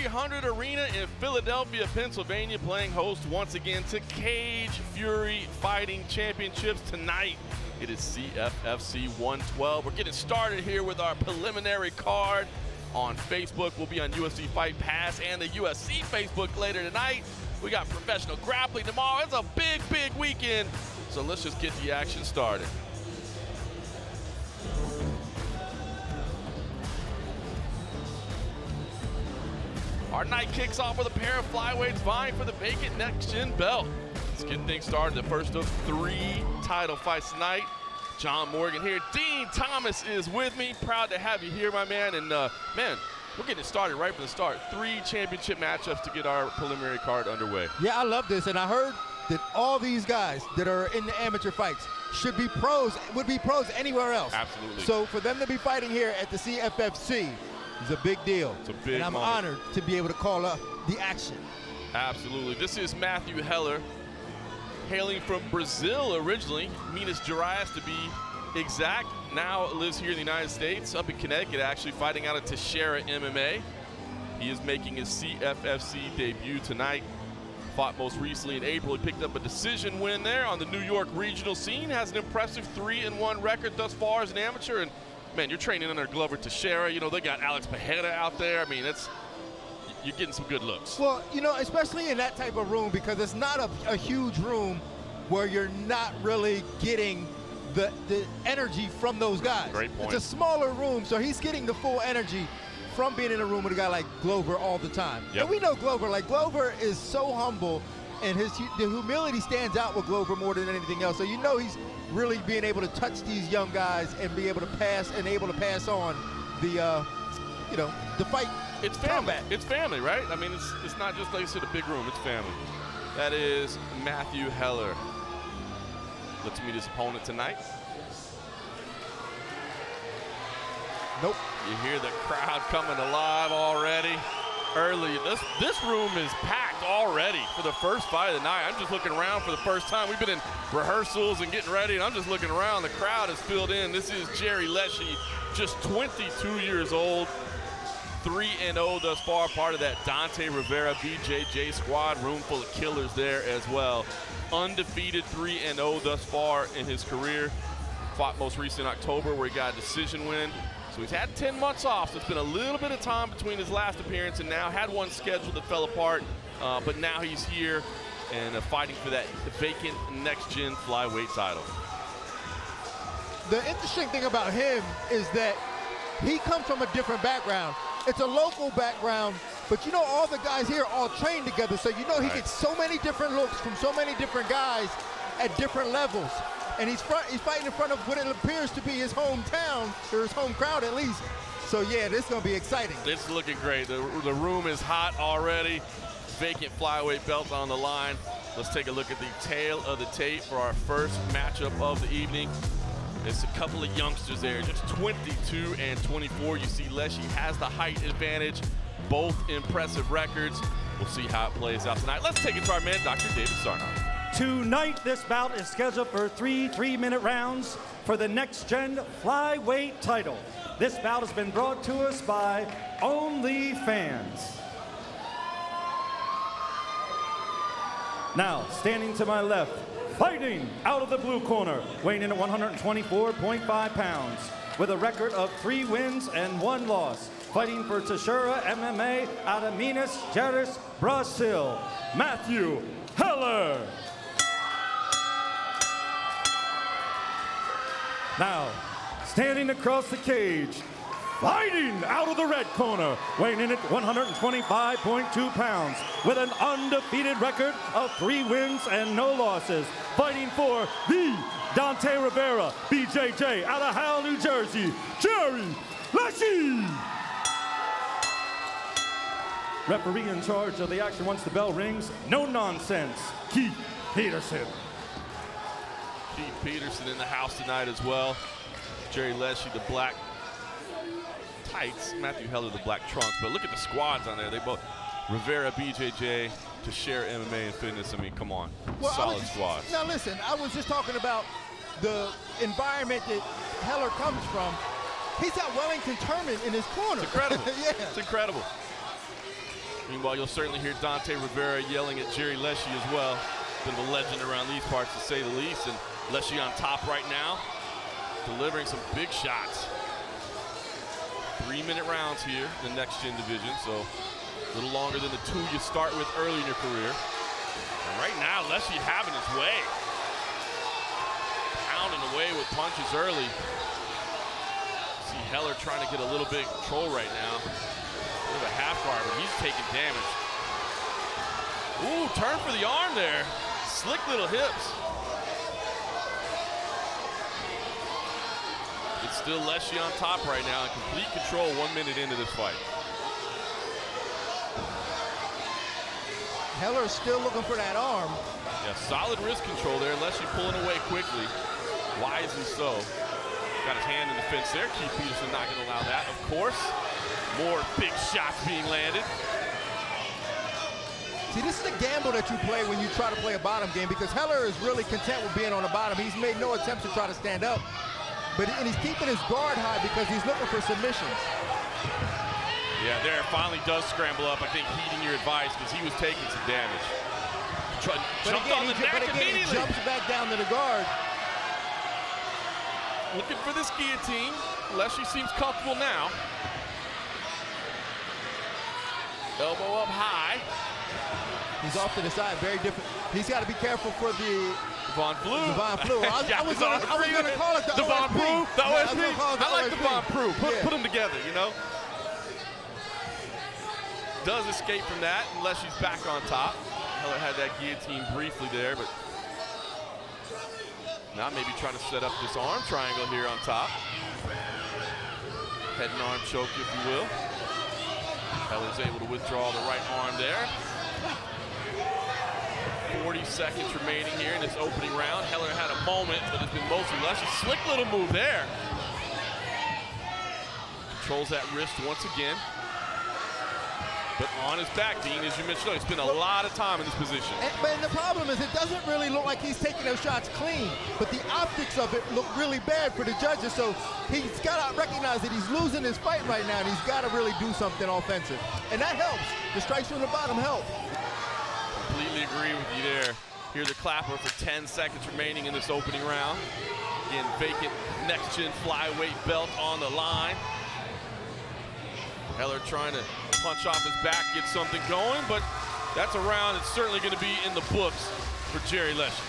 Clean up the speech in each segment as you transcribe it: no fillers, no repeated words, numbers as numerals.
300 Arena in Philadelphia, Pennsylvania, playing host once again to Cage Fury Fighting Championships. Tonight, it is CFFC 112. We're getting started here with our preliminary card on Facebook. We'll be on UFC Fight Pass and the UFC Facebook later tonight. We got professional grappling tomorrow. It's a big, big weekend. So let's just get the action started. Our night kicks off with a pair of flyweights vying for the vacant next-gen belt. Let's get things started. The first of 3 title fights tonight. John Morgan here. Dean Thomas is with me. Proud to have you here, my man. And man, we're getting started right from the start. 3 championship matchups to get our preliminary card underway. Yeah, I love this, and I heard that all these guys that are in the amateur fights should be pros, would be pros anywhere else. Absolutely. So for them to be fighting here at the CFFC is a big deal. It's a big and I'm moment. honored to be able to call up the action. Absolutely. This is Matthew Heller, hailing from Brazil originally, Minas Gerais to be exact. Now lives here in the United States, up in Connecticut actually, fighting out of Teixeira MMA. He is making his CFFC debut tonight. Fought most recently in April. He picked up a decision win there on the New York regional scene. Has an impressive 3-1 record thus far as an amateur. And man, you're training under Glover Teixeira. You know, they got Alex Pereira out there. I mean, you're getting some good looks. Well, you know, especially in that type of room, because it's not a huge room where you're not really getting the energy from those guys. Great point. It's a smaller room, so he's getting the full energy from being in a room with a guy like Glover all the time. Yep. And we know Glover, like Glover is so humble, and the humility stands out with Glover more than anything else. So you know he's really being able to touch these young guys and be able to pass on the, you know, the fight. It's family. It's family, right? I mean, it's not just like you said, a big room. It's family. That is Matthew Heller. Let's meet his opponent tonight. Nope. You hear the crowd coming alive already. Early, this room is packed already for the first fight of the night. I'm just looking around for the first time. We've been in rehearsals and getting ready, and I'm just looking around. The crowd is filled in. This is Lleshi, just 22 years old, 3-0 thus far, part of that Dante Rivera BJJ squad, room full of killers there as well. Undefeated 3-0 thus far in his career. Fought most recent in October where he got a decision win. So he's had 10 months off, so it's been a little bit of time between his last appearance and now. Had one scheduled that fell apart, but now he's here and fighting for that vacant next-gen flyweight title. The interesting thing about him is that he comes from a different background. It's a local background, but you know all the guys here all train together, so you know he gets so many different looks from so many different guys at different levels. And he's fighting in front of what it appears to be his hometown, or his home crowd at least. So yeah, this is gonna be exciting. It's looking great. The room is hot already. Vacant flyweight belt on the line. Let's take a look at the tail of the tape for our first matchup of the evening. It's a couple of youngsters there, just 22 and 24. You see Lleshi has the height advantage, both impressive records. We'll see how it plays out tonight. Let's take it to our man, Dr. David Sarnoff. Tonight, this bout is scheduled for 3 3-minute rounds for the next-gen flyweight title. This bout has been brought to us by OnlyFans. Now, standing to my left, fighting out of the blue corner, weighing in at 124.5 pounds, with a record of 3 wins and 1 loss, fighting for Teixeira MMA out of Minas Gerais, Brazil, Matthew Heller. Now, standing across the cage, fighting out of the red corner, weighing in at 125.2 pounds, with an undefeated record of 3 wins and no losses, fighting for the Dante Rivera BJJ out of Howell, New Jersey, Lleshi. Referee in charge of the action once the bell rings, no nonsense, Keith Peterson. Keith Peterson in the house tonight as well. Jerry Lleshi, the black tights. Matthew Heller, the black trunks. But look at the squads on there. They both, Rivera, BJJ, Teixeira, MMA, and Fitness. I mean, come on. Well, solid squads. Now listen, I was just talking about the environment that Heller comes from. He's got Wellington Turman in his corner. It's incredible. Yeah. It's incredible. Meanwhile, you'll certainly hear Dante Rivera yelling at Jerry Lleshi as well. Bit of a legend around these parts, to say the least. And Lleshi on top right now, delivering some big shots. 3-minute rounds here in the next gen division, so a little longer than the 2 you start with early in your career. And right now, Lleshi having his way. Pounding away with punches early. See Heller trying to get a little bit of control right now. Bit of a half guard, but he's taking damage. Ooh, turn for the arm there. Slick little hips. It's still Lleshi on top right now in complete control 1 minute into this fight. Heller's still looking for that arm. Yeah, solid wrist control there. Lleshi pulling away quickly. Wisely so. Got his hand in the fence there. Keith Peterson not going to allow that, of course. More big shots being landed. See, this is the gamble that you play when you try to play a bottom game, because Heller is really content with being on the bottom. He's made no attempts to try to stand up. And he's keeping his guard high because he's looking for submissions. Yeah, there finally does scramble up. I think heeding your advice, because he was taking some damage. Jumped on the neck immediately. He jumps back down to the guard. Looking for this guillotine. Lleshi seems comfortable now. Elbow up high. He's off to the side, very different. He's got to be careful for the Von Flue. I was going to call it the Von Flue. The OSP. I like the Von Flue. Put them together, you know. Does escape from that, unless she's back on top. Heller had that guillotine briefly there, but now maybe trying to set up this arm triangle here on top. Head and arm choke, if you will. Heller's able to withdraw the right arm there. 40 seconds remaining here in this opening round. Heller had a moment, but it's been mostly Lleshi. Slick little move there. Controls that wrist once again. But on his back, Dean, as you mentioned, he spent a lot of time in this position. But the problem is, it doesn't really look like he's taking those shots clean, but the optics of it look really bad for the judges, so he's got to recognize that he's losing his fight right now, and he's got to really do something offensive. And that helps. The strikes from the bottom help. Completely agree with you there. Hear the clapper for 10 seconds remaining in this opening round. Again, vacant next-gen flyweight belt on the line. Heller trying to punch off his back, get something going, but that's a round that's certainly going to be in the books for Jerry Lleshi.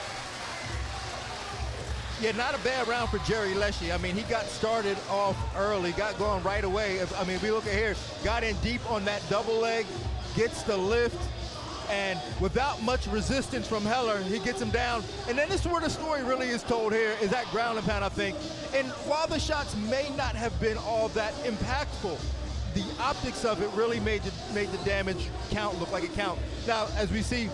Yeah, not a bad round for Jerry Lleshi. I mean, he got started off early, got going right away. I mean, if we look at here, got in deep on that double leg, gets the lift, and without much resistance from Heller, he gets him down. And then this is where the story really is told here, is that ground and pound, I think. And while the shots may not have been all that impactful, the optics of it really made the damage count look like it count. Now, as we see,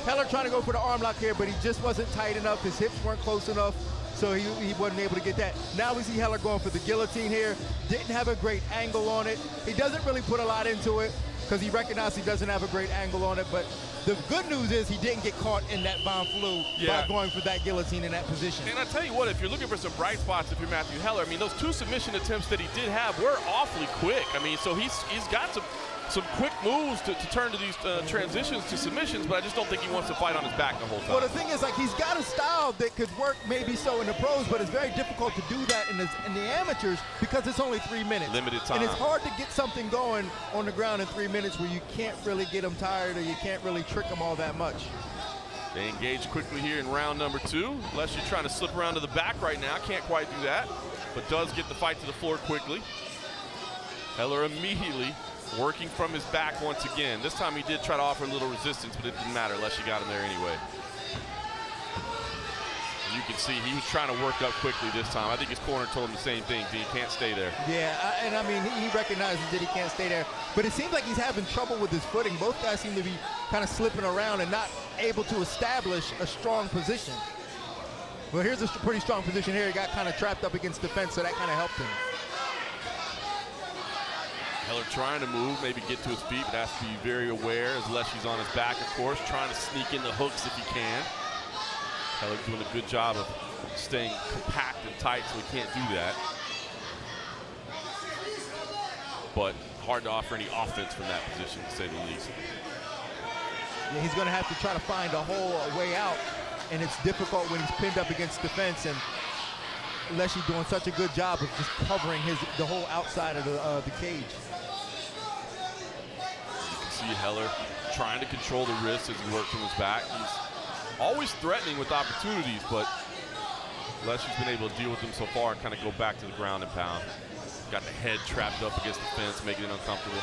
Heller trying to go for the arm lock here, but he just wasn't tight enough. His hips weren't close enough, so he wasn't able to get that. Now we see Heller going for the guillotine here. Didn't have a great angle on it. He doesn't really put a lot into it because he recognized he doesn't have a great angle on it, but the good news is he didn't get caught in that Von Flue by going for that guillotine in that position. And I tell you what, if you're looking for some bright spots, if you're Matthew Heller, I mean, those 2 submission attempts that he did have were awfully quick. I mean, so he's got some quick moves to turn to these transitions to submissions, but I just don't think he wants to fight on his back the whole time. Well, the thing is, like, he's got a style that could work maybe so in the pros, but it's very difficult to do that in the amateurs because it's only 3 minutes. Limited time. And it's hard to get something going on the ground in 3 minutes where you can't really get him tired or you can't really trick him all that much. They engage quickly here in round number 2. Lleshi trying to slip around to the back right now. Can't quite do that, but does get the fight to the floor quickly. Heller immediately working from his back once again. This time he did try to offer a little resistance, but it didn't matter. Lleshi got him there anyway. And you can see he was trying to work up quickly this time. I think his corner told him the same thing. He can't stay there. Yeah, and I mean, he recognizes that he can't stay there, but it seems like he's having trouble with his footing. Both guys seem to be kind of slipping around and not able to establish a strong position. Well, here's a pretty strong position here. He got kind of trapped up against the fence, so that kind of helped him. Heller trying to move, maybe get to his feet, but has to be very aware as Lleshi's on his back, of course, trying to sneak in the hooks if he can. Heller doing a good job of staying compact and tight so he can't do that. But hard to offer any offense from that position, to say the least. Yeah, he's going to have to try to find a whole way out, and it's difficult when he's pinned up against defense, and Lleshi doing such a good job of just covering the whole outside of the cage. You can see Heller trying to control the wrist as he works from his back. He's always threatening with opportunities, but Lleshi's been able to deal with them so far and kind of go back to the ground and pound. Got the head trapped up against the fence, making it uncomfortable.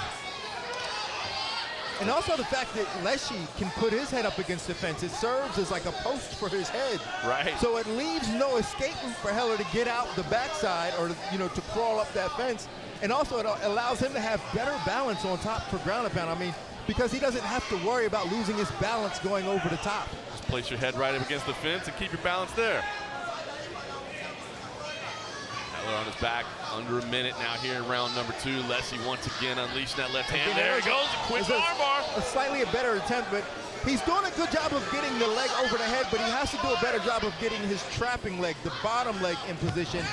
And also the fact that Lleshi can put his head up against the fence, it serves as like a post for his head. Right. So it leaves no escape route for Heller to get out the backside or to crawl up that fence. And also it allows him to have better balance on top for ground and pound. I mean, because he doesn't have to worry about losing his balance going over the top. Just place your head right up against the fence and keep your balance there. Heller on his back, under a minute now here in round number 2. Lleshi once again unleashing that left hand. There he goes, a quick armbar. A slightly better attempt, but he's doing a good job of getting the leg over the head, but he has to do a better job of getting his trapping leg, the bottom leg, in position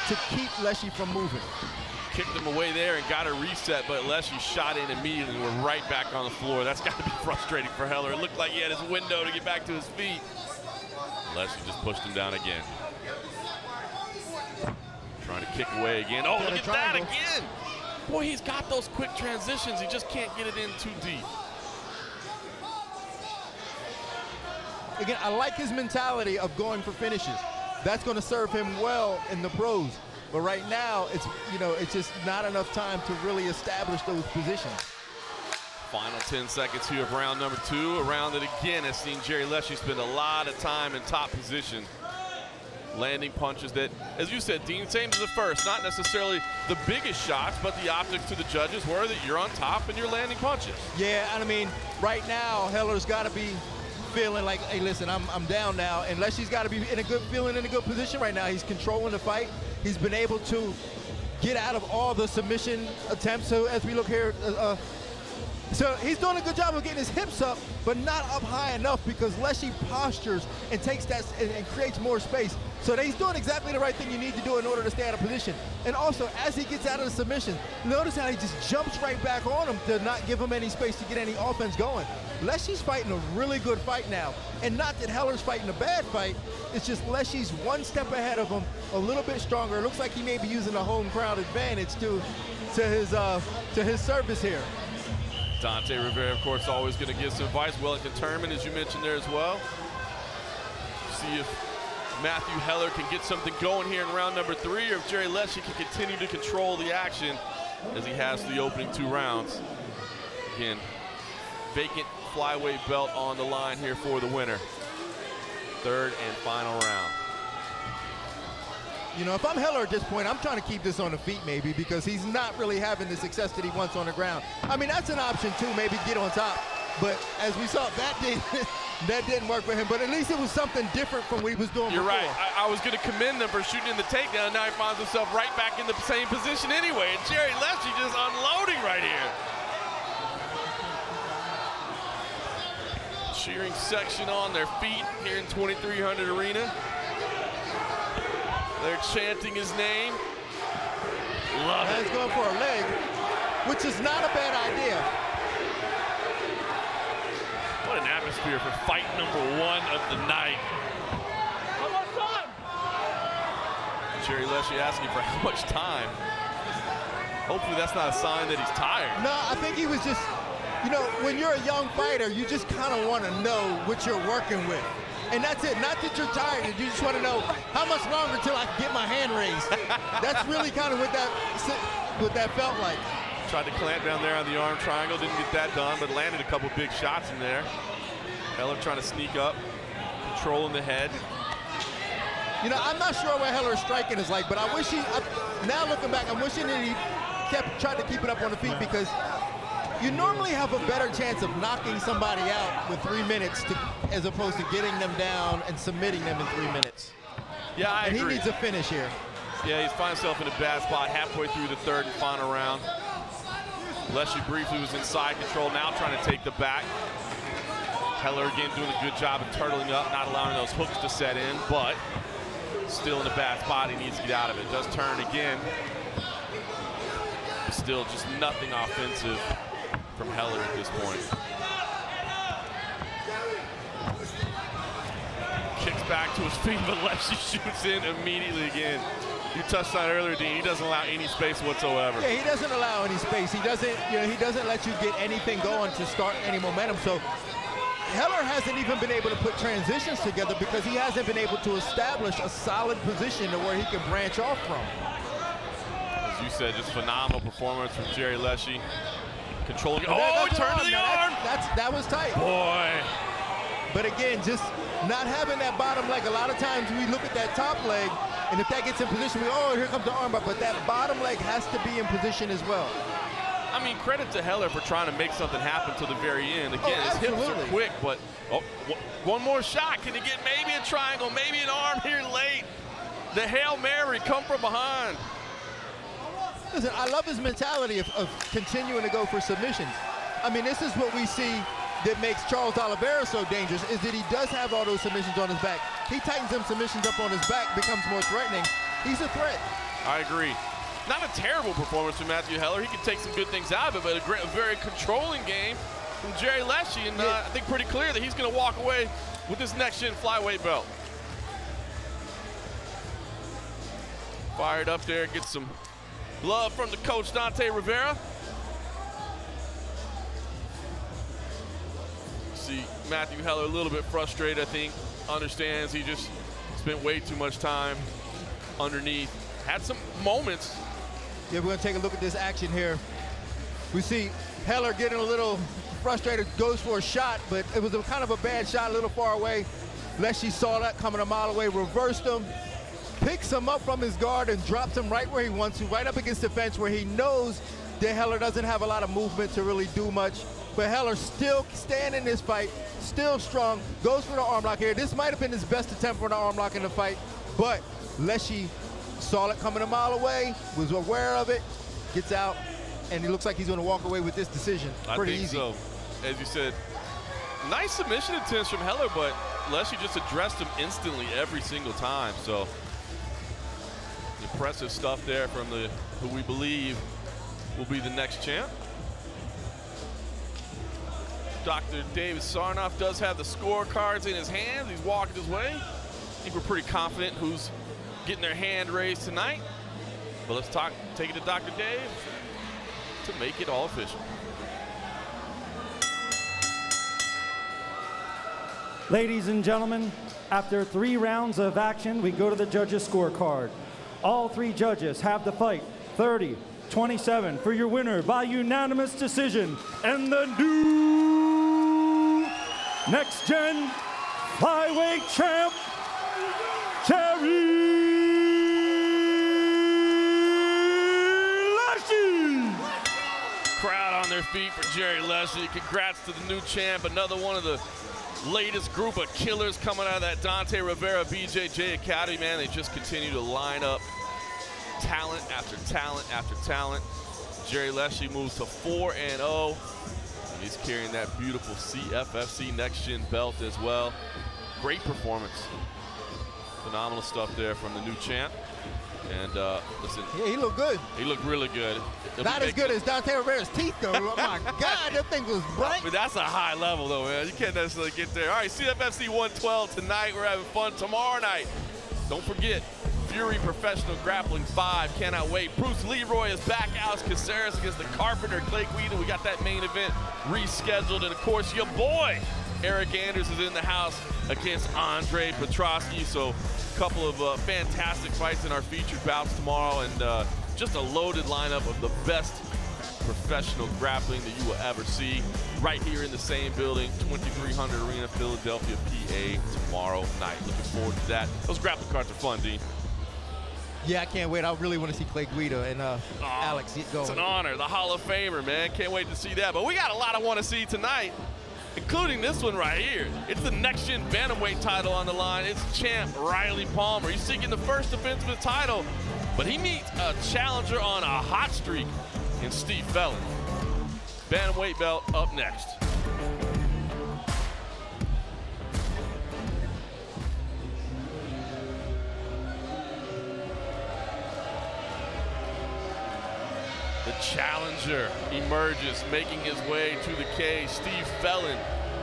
to keep Lleshi from moving. Kicked him away there and got a reset, but Lleshi shot in immediately and we're right back on the floor. That's got to be frustrating for Heller. It looked like he had his window to get back to his feet. Lleshi just pushed him down again. Trying to kick away again. Oh, look at that again. Boy, he's got those quick transitions. He just can't get it in too deep. Again, I like his mentality of going for finishes. That's going to serve him well in the pros. But right now, it's just not enough time to really establish those positions. Final 10 seconds here of round number 2. Around it again has seen Jerry Lleshi spend a lot of time in top position, landing punches that, as you said, Dean, same as the first, not necessarily the biggest shots, but the optics to the judges were that you're on top and you're landing punches. Yeah, and I mean, right now, Heller's got to be feeling like, hey, listen, I'm down now, and Lleshi's got to be in a good position right now. He's controlling the fight. He's been able to get out of all the submission attempts. So as we look here, so he's doing a good job of getting his hips up, but not up high enough because Lleshi postures and takes that and creates more space. So he's doing exactly the right thing you need to do in order to stay out of position. And also, as he gets out of the submission, notice how he just jumps right back on him to not give him any space to get any offense going. Lleshi's fighting a really good fight now. And not that Heller's fighting a bad fight, it's just Lleshi's one step ahead of him, a little bit stronger. It looks like he may be using a home crowd advantage to his service here. Dante Rivera, of course, always going to give some advice. Well determined, as you mentioned there as well. See if Matthew Heller can get something going here in round number 3, or if Jerry Lleshi can continue to control the action as he has the opening 2 rounds. Again, vacant flyweight belt on the line here for the winner. 3rd and final round. You know, if I'm Heller at this point, I'm trying to keep this on the feet maybe because he's not really having the success that he wants on the ground. I mean, that's an option too, maybe get on top. But as we saw, that didn't work for him. But at least it was something different from what he was doing before. You're right. I was going to commend him for shooting in the takedown. Now he finds himself right back in the same position anyway. And Jerry Lleshi just unloading right here. Cheering section on their feet here in 2300 Arena. They're chanting his name. Love it. He's going for a leg, which is not a bad idea. What an atmosphere for fight number 1 of the night. How much time? Jerry Lleshi asking for how much time. Hopefully that's not a sign that he's tired. No, I think he was just, you know, when you're a young fighter, you just kind of want to know what you're working with. And that's it. Not that you're tired. You just want to know how much longer till I can get my hand raised. That's really kind of what that felt like. Tried to clamp down there on the arm triangle. Didn't get that done, but landed a couple big shots in there. Heller trying to sneak up, controlling the head. You know, I'm not sure what Heller's striking is like, but I wish now looking back, I'm wishing that he tried to keep it up on the feet because you normally have a better chance of knocking somebody out with 3 minutes as opposed to getting them down and submitting them in 3 minutes. Yeah, I agree. He needs a finish here. Yeah, he's finding himself in a bad spot halfway through the 3rd and final round. Lleshi briefly was inside control, now trying to take the back. Heller again doing a good job of turtling up, not allowing those hooks to set in, but still in a bad spot. He needs to get out of it. Does turn again. still just nothing offensive from Heller at this point. Kicks back to his feet, but Lleshi shoots in immediately again. You touched on it earlier, Dean. He doesn't allow any space whatsoever. Yeah, he doesn't allow any space. He doesn't, he doesn't let you get anything going to start any momentum. So Heller hasn't even been able to put transitions together because he hasn't been able to establish a solid position to where he can branch off from. As you said, just phenomenal performance from Jerry Lleshi. Controlling. He turned to the arm. That was tight. Boy. But again, just not having that bottom leg. A lot of times we look at that top leg, and if that gets in position, here comes the armbar. But that bottom leg has to be in position as well. I mean, credit to Heller for trying to make something happen to the very end. Again, his hips are quick, but one more shot. Can he get maybe a triangle, maybe an arm here late? The Hail Mary, come from behind. Listen, I love his mentality of continuing to go for submissions. I mean, this is what we see that makes Charles Oliveira so dangerous, is that he does have all those submissions on his back. He tightens them submissions up on his back, becomes more threatening. He's a threat. I agree. Not a terrible performance from Matthew Heller. He can take some good things out of it, but a very controlling game from Jerry Lleshi, and I think pretty clear that he's going to walk away with this next-gen flyweight belt. Fired up there, gets some love from the coach, Dante Rivera. See Matthew Heller a little bit frustrated, I think. Understands he just spent way too much time underneath. Had some moments. Yeah, we're gonna take a look at this action here. We see Heller getting a little frustrated, goes for a shot, but it was kind of a bad shot, a little far away. Lleshi saw that coming a mile away, reversed him, picks him up from his guard and drops him right where he wants to, right up against the fence where he knows that Heller doesn't have a lot of movement to really do much. But Heller still staying in this fight, still strong, goes for the arm lock here. This might have been his best attempt for the arm lock in the fight, but Lleshi saw it coming a mile away, was aware of it, gets out, and it looks like he's going to walk away with this decision. Pretty easy. So. As you said, nice submission attempts from Heller, but Lleshi just addressed him instantly every single time. So impressive stuff there from who we believe will be the next champ. Dr. David Sarnoff does have the scorecards in his hands. He's walking his way. I think we're pretty confident who's getting their hand raised tonight. But let's take it to Dr. Dave to make it all official. Ladies and gentlemen, after 3 rounds of action, we go to the judges' scorecard. All 3 judges have the fight 30-27 for your winner by unanimous decision and the new next-gen flyweight champ, Jerry Lleshi. Crowd on their feet for Jerry Lleshi. Congrats to the new champ, another one of the latest group of killers coming out of that Dante Rivera BJJ Academy, man. They just continue to line up talent after talent after talent. Jerry Lleshi moves to 4-0. He's carrying that beautiful CFFC next-gen belt as well. Great performance. Phenomenal stuff there from the new champ. And listen. Yeah, he looked good. He looked really good. Not as good as Dante Rivera's teeth, though. Oh, my God, that thing was bright. But that's a high level, though, man. You can't necessarily get there. All right, CFFC 112 tonight. We're having fun tomorrow night. Don't forget, Fury Professional Grappling 5. Cannot wait. Bruce Leroy is back. Alex Caceres against the Carpenter, Clay Guida. We got that main event rescheduled. And, of course, your boy, Eric Anders, is in the house against Andre Petrosky. So a couple of fantastic fights in our featured bouts tomorrow. And just a loaded lineup of the best professional grappling that you will ever see right here in the same building, 2300 Arena, Philadelphia, PA, tomorrow night. Looking forward to that. Those grappling cards are fun, Dean. Yeah, I can't wait. I really want to see Clay Guida and Alex get going. It's an honor. The Hall of Famer, man. Can't wait to see that. But we got a lot I want to see tonight, including this one right here. It's the next-gen bantamweight title on the line. It's champ Riley Palmer. He's seeking the first defense of the title, but he meets a challenger on a hot streak in Steve Phelan. Bantamweight belt up next. The challenger emerges, making his way to the cage. Steve Phelan,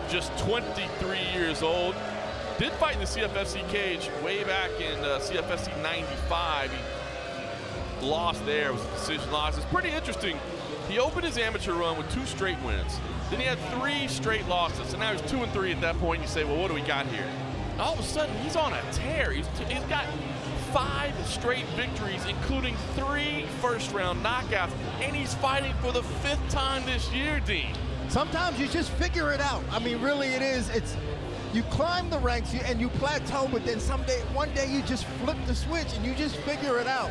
just 23 years old. Did fight in the CFFC cage way back in CFFC 95. He lost there, it was a decision loss. It's pretty interesting. He opened his amateur run with 2 straight wins. Then he had 3 straight losses, and now he's 2-3 at that point. You say, well, what do we got here? All of a sudden, he's on a tear. He's got 5 straight victories, including 3 first-round knockouts, and he's fighting for the 5th time this year, Dean. Sometimes you just figure it out. I mean, really, it is. You climb the ranks and you plateau, but then one day you just flip the switch and you just figure it out.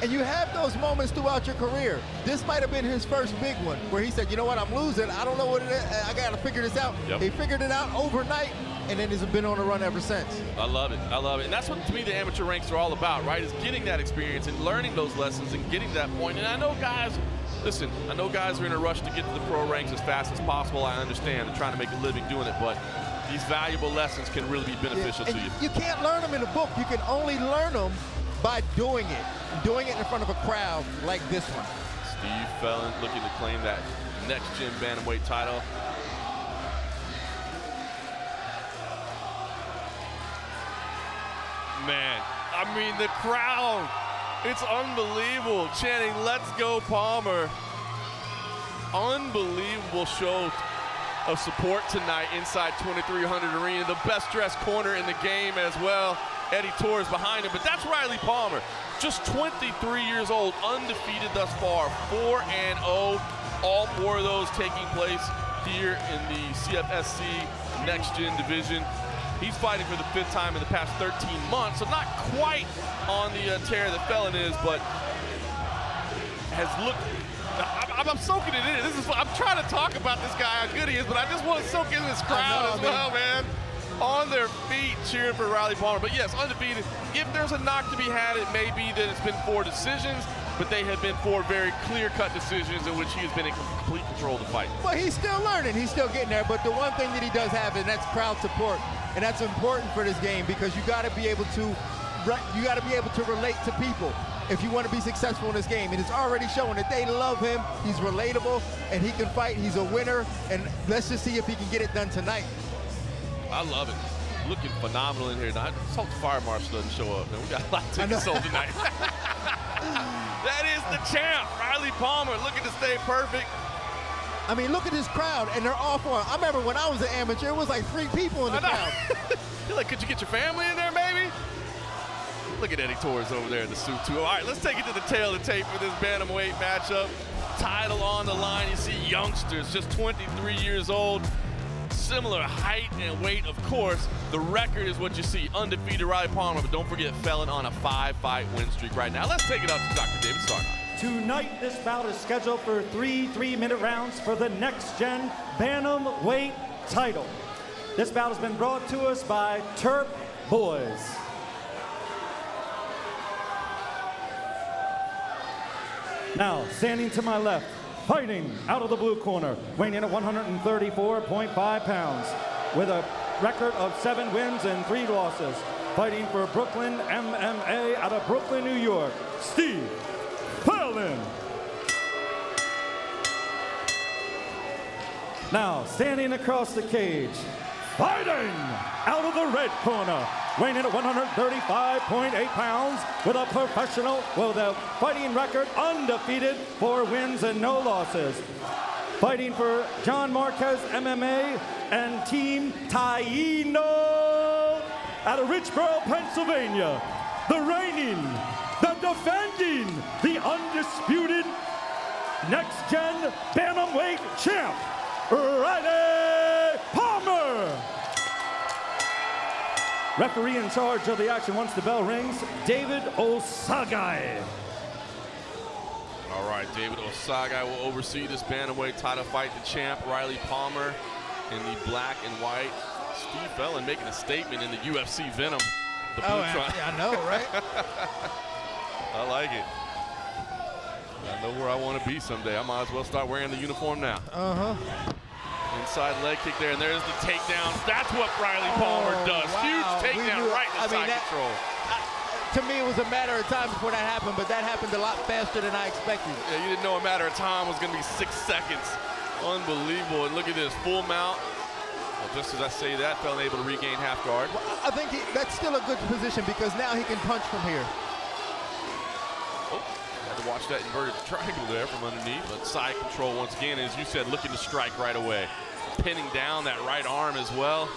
And you have those moments throughout your career. This might have been his first big one, where he said, you know what, I'm losing. I don't know what it is. I got to figure this out. Yep. He figured it out overnight, and then he's been on a run ever since. I love it. I love it. And that's what, to me, the amateur ranks are all about, right? Is getting that experience and learning those lessons and getting to that point. And I know guys, listen, I know guys are in a rush to get to the pro ranks as fast as possible. I understand. They're trying to make a living doing it, but these valuable lessons can really be beneficial to you. You can't learn them in a book. You can only learn them by doing it in front of a crowd like this one. Steve Phelan looking to claim that next-gen bantamweight title. Man, I mean, the crowd, it's unbelievable. Chanting, "Let's go, Palmer." Unbelievable show of support tonight inside 2300 Arena. The best dressed corner in the game as well. Eddie Torres behind him, but that's Riley Palmer. Just 23 years old, undefeated thus far, 4-0. All 4 of those taking place here in the CFFC Next-Gen division. He's fighting for the 5th time in the past 13 months, so not quite on the tear that Phelan is, but has looked. I'm soaking it in. I'm trying to talk about this guy, how good he is, but I just want to soak in this crowd as well, man. On their feet cheering for Riley Palmer. But yes, undefeated. If there's a knock to be had, it may be that it's been 4 decisions, but they have been 4 very clear-cut decisions in which he has been in complete control of the fight. Well, he's still learning. He's still getting there. But the one thing that he does have, and that's crowd support, and that's important for this game because you got to be able to relate to people if you want to be successful in this game. And it's already showing that they love him. He's relatable, and he can fight. He's a winner, and let's just see if he can get it done tonight. I love it. Looking phenomenal in here. Now, I just hope the fire marshal doesn't show up, man. We got a lot of tickets sold tonight. That is the champ, Riley Palmer, looking to stay perfect. I mean, look at this crowd, and they're all for him. I remember when I was an amateur, it was like 3 people in the crowd. You're like, could you get your family in there, maybe? Look at Eddie Torres over there in the suit, too. All right, let's take it to the tail of the tape for this bantamweight matchup. Title on the line. You see youngsters, just 23 years old. Similar height and weight, of course. The record is what you see. Undefeated Riley Palmer, but don't forget Phelan on a 5-fight win streak right now. Let's take it up to Dr. David Starkey. Tonight, this bout is scheduled for 3 3-minute rounds for the next-gen bantamweight title. This bout has been brought to us by Terp Boys. Now, standing to my left, fighting out of the blue corner, weighing in at 134.5 pounds, with a record of 7 wins and 3 losses, fighting for Brooklyn MMA out of Brooklyn, New York, Steve Phelan. Now, standing across the cage, fighting out of the red corner, weighing in at 135.8 pounds, with a the fighting record undefeated, 4 wins and no losses. Fighting for John Marquez MMA and Team Taino out of Richboro, Pennsylvania, the reigning, the defending, the undisputed next-gen bantamweight champ, Riley Palmer. Referee in charge of the action once the bell rings, David Osagai. All right, David Osagai will oversee this bantamweight title fight. The champ, Riley Palmer, in the black and white. Steve Phelan making a statement in the UFC Venom. The blue Yeah, I know, right? I like it. I know where I want to be someday. I might as well start wearing the uniform now. Inside leg kick there, and there's the takedown. That's what Riley Palmer does. Wow. Huge takedown right in the side control. to me, it was a matter of time before that happened, but that happened a lot faster than I expected. Yeah, you didn't know a matter of time was going to be 6 seconds. Unbelievable. And look at this, full mount. Well, just as I say that, Phelan able to regain half guard. Well, I think that's still a good position because now he can punch from here. Oh, had to watch that inverted triangle there from underneath. But side control once again, as you said, looking to strike right away. Pinning down that right arm as well.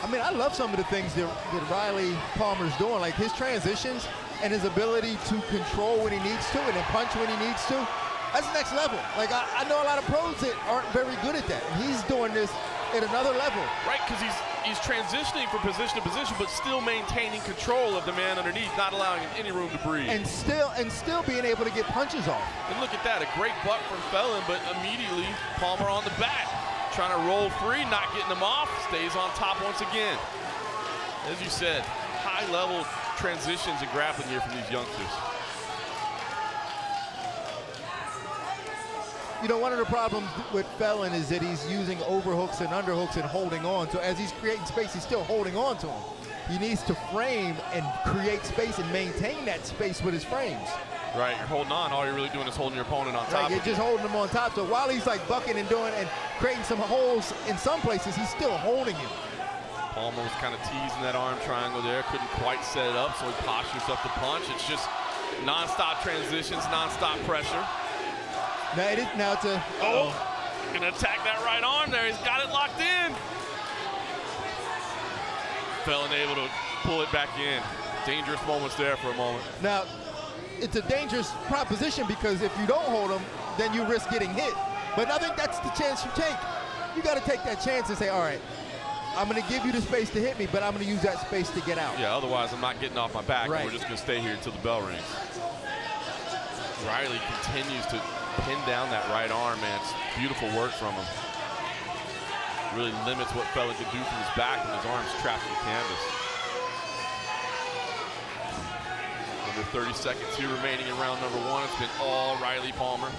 I mean, I love some of the things that Riley Palmer's doing, like his transitions and his ability to control when he needs to and then punch when he needs to. That's next level. Like, I know a lot of pros that aren't very good at that. And he's doing this at another level. Right, because he's transitioning from position to position, but still maintaining control of the man underneath, not allowing him any room to breathe. And still being able to get punches off. And look at that, a great butt from Phelan, but immediately Palmer on the back. Trying to roll free, not getting him off, stays on top once again. As you said, high-level transitions and grappling here from these youngsters. You know, one of the problems with Phelan is that he's using overhooks and underhooks and holding on. So as he's creating space, he's still holding on to him. He needs to frame and create space and maintain that space with his frames. Right, you're holding on. All you're really doing is holding your opponent on top. Right, you're just holding him on top. So while he's like bucking and doing and creating some holes in some places, he's still holding him. Palmer was kind of teasing that arm triangle there. Couldn't quite set it up, so he postures up to punch. It's just non-stop transitions, non-stop pressure. Now it's a... Gonna attack that right arm there. He's got it locked in. Phelan able to pull it back in. Dangerous moments there for a moment. Now, it's a dangerous proposition because if you don't hold him, then you risk getting hit. But I think that's the chance you take. You got to take that chance and say, all right, I'm going to give you the space to hit me, but I'm going to use that space to get out. Yeah, otherwise I'm not getting off my back. Right. And we're just going to stay here until the bell rings. Riley continues to pin down that right arm, man. It's beautiful work from him. Really limits what Phelan can do from his back when his arm's trapped in the canvas. Under 30 seconds here remaining in round number one. It's been all Riley Palmer.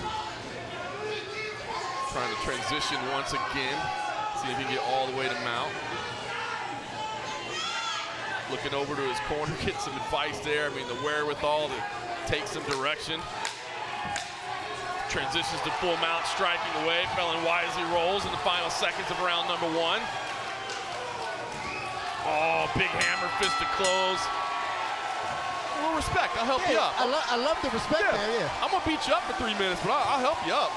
Trying to transition once again. See if he can get all the way to mount. Looking over to his corner, get some advice there. I mean, the wherewithal to take some direction. Transitions to full mount, striking away. Phelan wisely rolls in the final seconds of round number one. Oh, big hammer fist to close. A little respect, I'll help you up. I love the respect there, yeah. I'm gonna beat you up for 3 minutes, but I'll help you up.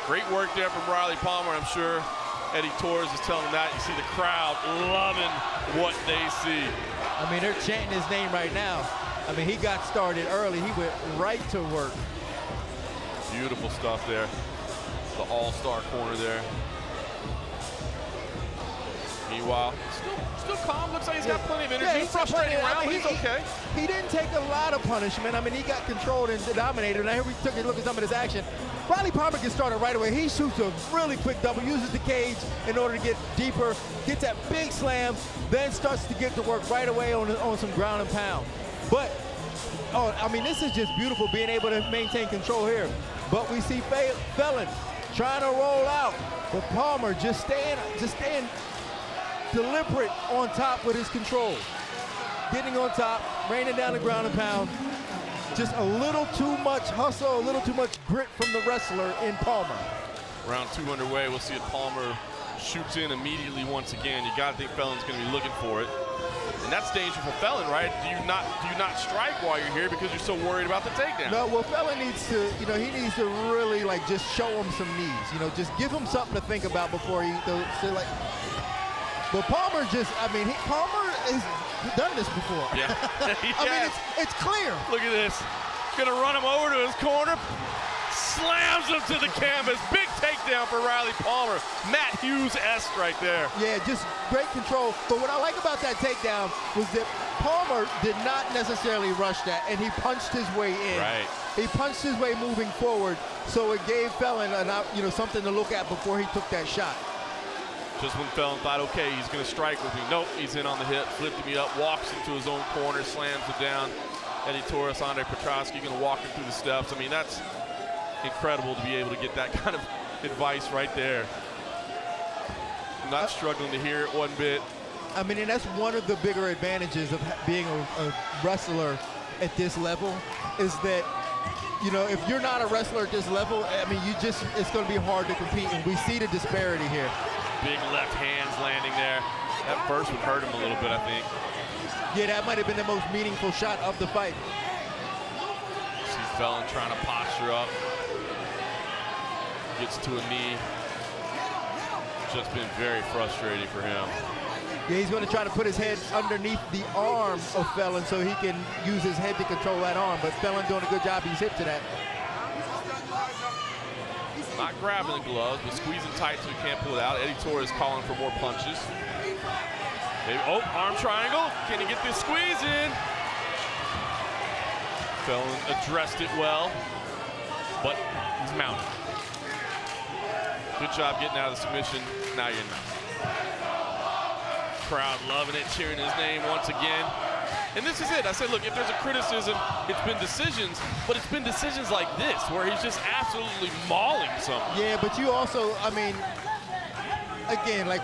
Great work there from Riley Palmer. I'm sure Eddie Torres is telling him that. You see the crowd loving what they see. I mean, they're chanting his name right now. I mean, he got started early. He went right to work. Beautiful stuff there. The all-star corner there. Meanwhile, still calm. Looks like he's got plenty of energy. Yeah, he's frustrating round, I mean, but he's okay. He didn't take a lot of punishment. I mean, he got controlled and dominated. And I heard we took a look at some of his action. Riley Palmer gets started right away. He shoots a really quick double, uses the cage in order to get deeper, gets that big slam, then starts to get to work right away on some ground and pound. But, I mean, this is just beautiful being able to maintain control here. But we see Phelan trying to roll out, but Palmer just staying deliberate on top with his control. Getting on top, raining down the ground and pound. Just a little too much hustle, a little too much grit from the wrestler in Palmer. Round two underway. We'll see if Palmer shoots in immediately once again. You got to think Phelan's going to be looking for it. And that's dangerous for Phelan, right? Do you not strike while you're here because you're so worried about the takedown? No, well, Phelan needs to, he needs to really, like, just show him some knees. Just give him something to think about before he, like. But Palmer Palmer has done this before. Yeah. I mean, it's clear. Look at this. Gonna run him over to his corner. Slams him to the canvas. Big takedown for Riley Palmer. Matt Hughes-esque right there. Yeah, just great control. But what I like about that takedown was that Palmer did not necessarily rush that, and he punched his way in. Right. He punched his way moving forward, so it gave Phelan something to look at before he took that shot. Just when Phelan thought, okay, he's going to strike with me. Nope, he's in on the hip, lifted me up, walks into his own corner, slams it down. Eddie Torres, Ndregjoni going to walk him through the steps. I mean, that's incredible to be able to get that kind of advice right there. I'm not struggling to hear it one bit. I mean, and that's one of the bigger advantages of being a wrestler at this level is that, you know, if you're not a wrestler at this level, I mean, it's going to be hard to compete, and we see the disparity here. Big left hands landing there. That first would hurt him a little bit, I think. Yeah, that might have been the most meaningful shot of the fight. See Phelan trying to posture up. Gets to a knee. Just been very frustrating for him. Yeah, he's going to try to put his head underneath the arm of Phelan so he can use his head to control that arm, but Phelan doing a good job. He's hip to that. Not grabbing the gloves, but squeezing tight so he can't pull it out. Eddie Torres calling for more punches. Maybe, oh, arm triangle. Can he get this squeeze in? Phelan addressed it well, but he's mounted. Good job getting out of the submission. Now you're not. Crowd loving it, cheering his name once again. And this is it. I said, look, if there's a criticism, it's been decisions, but it's been decisions like this where he's just absolutely mauling someone. Yeah, but you also, I mean, again, like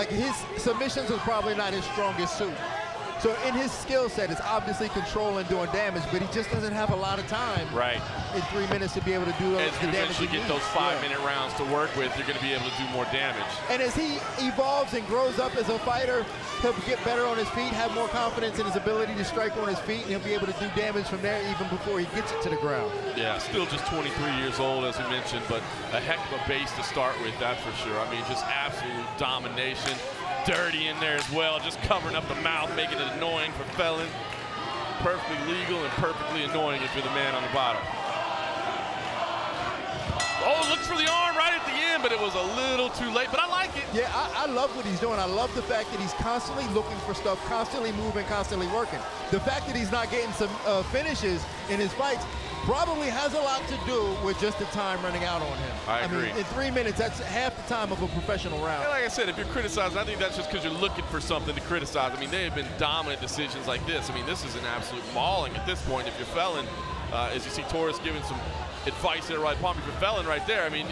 his submissions are probably not his strongest suit. So in his skill set, it's obviously controlling, doing damage, but he just doesn't have a lot of time. Right. In 3 minutes to be able to do the as you damage eventually get those 5-minute rounds to work with, you're going to be able to do more damage. And as he evolves and grows up as a fighter, he'll get better on his feet, have more confidence in his ability to strike on his feet, and he'll be able to do damage from there even before he gets it to the ground. Yeah, still just 23 years old, as we mentioned, but a heck of a base to start with, that's for sure. I mean, just absolute domination. Dirty in there as well, just covering up the mouth, making it annoying for Phelan. Perfectly legal and perfectly annoying if you're the man on the bottom. Oh, looks for the arm right at the end, but it was a little too late, but I like it. Yeah, I love what he's doing. I love the fact that he's constantly looking for stuff, constantly moving, constantly working. The fact that he's not getting some finishes in his fights probably has a lot to do with just the time running out on him. I agree. mean, in 3 minutes, that's half the time of a professional round. Yeah, like I said, if you're criticizing, I think that's just because you're looking for something to criticize. I mean, they have been dominant decisions like this. I mean, this is an absolute mauling at this point. If you're Phelan, as you see Torres giving some advice there, right, Palmer, if you're Phelan right there, I mean,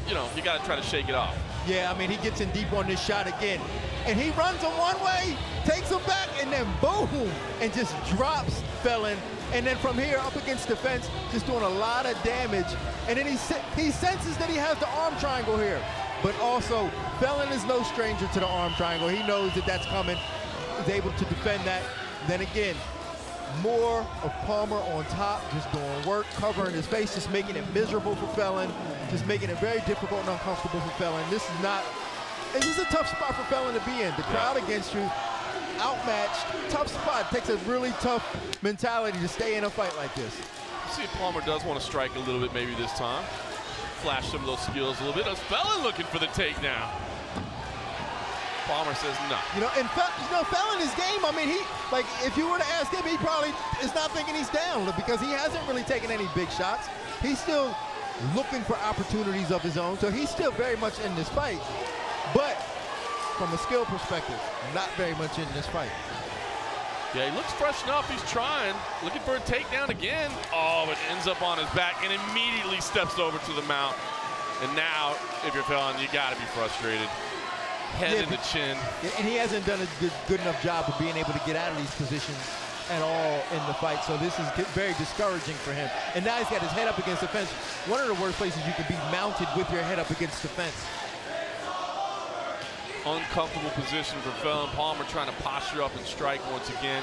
you know, you got to try to shake it off. Yeah, I mean, he gets in deep on this shot again. And he runs him one way, takes him back, and then boom, and just drops Phelan. And then from here up against the fence, just doing a lot of damage. And then he senses that he has the arm triangle here. But also, Phelan is no stranger to the arm triangle. He knows that that's coming. He's able to defend that. Then again, more of Palmer on top, just doing work, covering his face, just making it miserable for Phelan, just making it very difficult and uncomfortable for Phelan. This is a tough spot for Phelan to be in. The crowd against you, outmatched, tough spot. Takes a really tough mentality to stay in a fight like this. See if Palmer does want to strike a little bit maybe this time. Flash some of those skills a little bit. That's Phelan looking for the takedown. Palmer says no. You know, and Phelan is game. I mean, if you were to ask him, he probably is not thinking he's down because he hasn't really taken any big shots. He's still looking for opportunities of his own, so he's still very much in this fight. But from a skill perspective, not very much in this fight. Yeah, he looks fresh enough. He's trying, looking for a takedown again. Oh, but ends up on his back and immediately steps over to the mount. And now, if you're Phelan, you got to be frustrated. Head in the chin. And he hasn't done a good enough job of being able to get out of these positions at all in the fight. So this is very discouraging for him. And now he's got his head up against the fence. One of the worst places you can be mounted with your head up against the fence. Uncomfortable position for Phelan. Palmer trying to posture up and strike once again.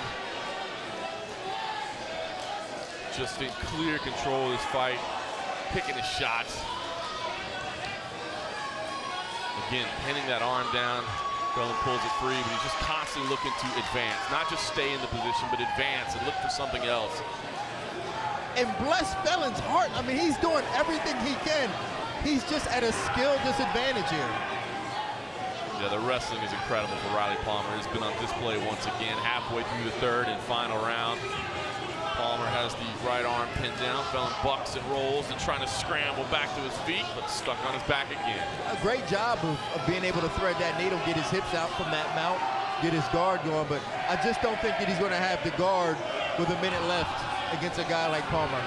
Just in clear control of this fight, picking his shots. Again, pinning that arm down. Phelan pulls it free, but he's just constantly looking to advance. Not just stay in the position, but advance and look for something else. And bless Phelan's heart. I mean, he's doing everything he can. He's just at a skill disadvantage here. Yeah, the wrestling is incredible for Riley Palmer. It's been on display once again, halfway through the third and final round. Palmer has the right arm pinned down. Phelan bucks and rolls and trying to scramble back to his feet, but stuck on his back again. A great job of being able to thread that needle, get his hips out from that mount, get his guard going, but I just don't think that he's going to have the guard with a minute left against a guy like Palmer.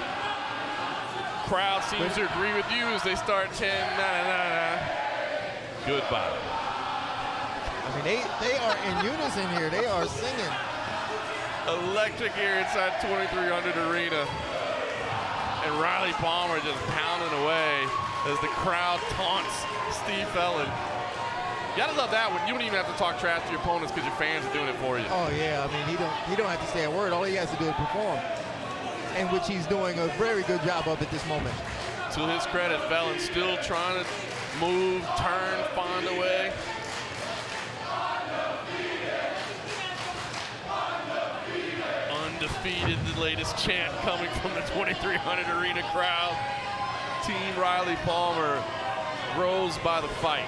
Crowd seems to agree with you as they start chanting, nah, nah, nah. Goodbye. I mean, they are in unison here. They are singing. Electric here inside 2300 arena. And Riley Palmer just pounding away as the crowd taunts Steve Phelan. You gotta love that one. You don't even have to talk trash to your opponents because your fans are doing it for you. Oh yeah, I mean he don't have to say a word. All he has to do is perform, in which he's doing a very good job of at this moment. To his credit, Phelan still trying to move, turn, find a way. Undefeated, the latest chant coming from the 2300 arena crowd. Team Riley Palmer rose by the fight.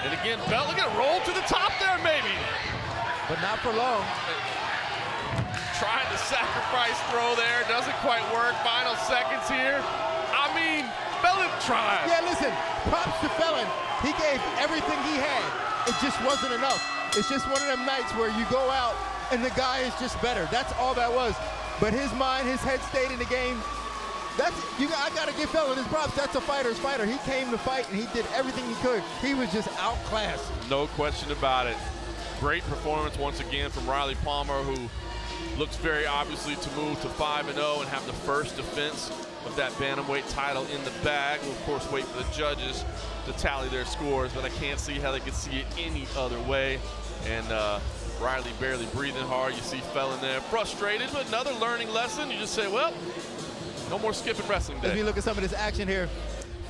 And again, Phelan gonna roll to the top there, maybe. But not for long. Trying to sacrifice throw there, doesn't quite work. Final seconds here. I mean, Phelan tried. Yeah, listen, props to Phelan. He gave everything he had. It just wasn't enough. It's just one of them nights where you go out and the guy is just better. That's all that was. But his mind, his head stayed in the game. I gotta give Phelan his props. That's a fighter's fighter. He came to fight and he did everything he could. He was just outclassed. No question about it. Great performance once again from Riley Palmer, who looks very obviously to move to 5-0 and have the first defense of that bantamweight title in the bag. We'll of course wait for the judges to tally their scores, but I can't see how they could see it any other way. And Riley barely breathing hard. You see Phelan there frustrated, but another learning lesson. You just say, well, no more skipping wrestling day. As we look at some of this action here,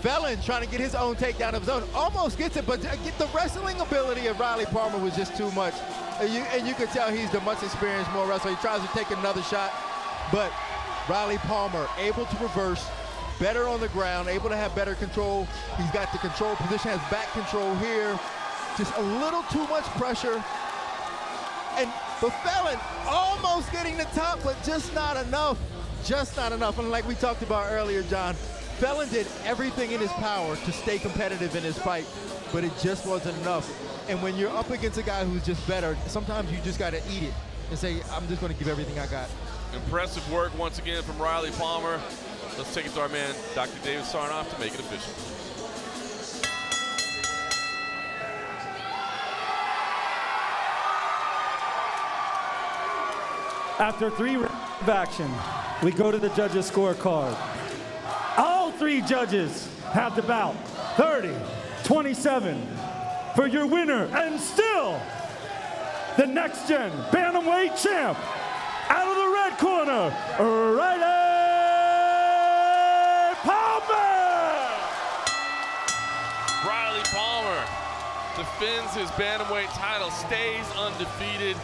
Phelan trying to get his own takedown of his own, almost gets it, but the wrestling ability of Riley Palmer was just too much. And you could tell he's the much experienced, more wrestler. He tries to take another shot, but Riley Palmer able to reverse, better on the ground, able to have better control. He's got the control position, has back control here. Just a little too much pressure. But Phelan almost getting the top, but just not enough. Just not enough. And like we talked about earlier, John, Phelan did everything in his power to stay competitive in his fight, but it just wasn't enough. And when you're up against a guy who's just better, sometimes you just got to eat it and say, I'm just going to give everything I got. Impressive work once again from Riley Palmer. Let's take it to our man, Dr. David Sarnoff, to make it official. After 3 rounds of action, we go to the judges' scorecard. All 3 judges have the bout 30-27 for your winner and still the Next Gen Bantamweight champ. Out of the red corner, Riley Palmer! Riley Palmer defends his bantamweight title, stays undefeated,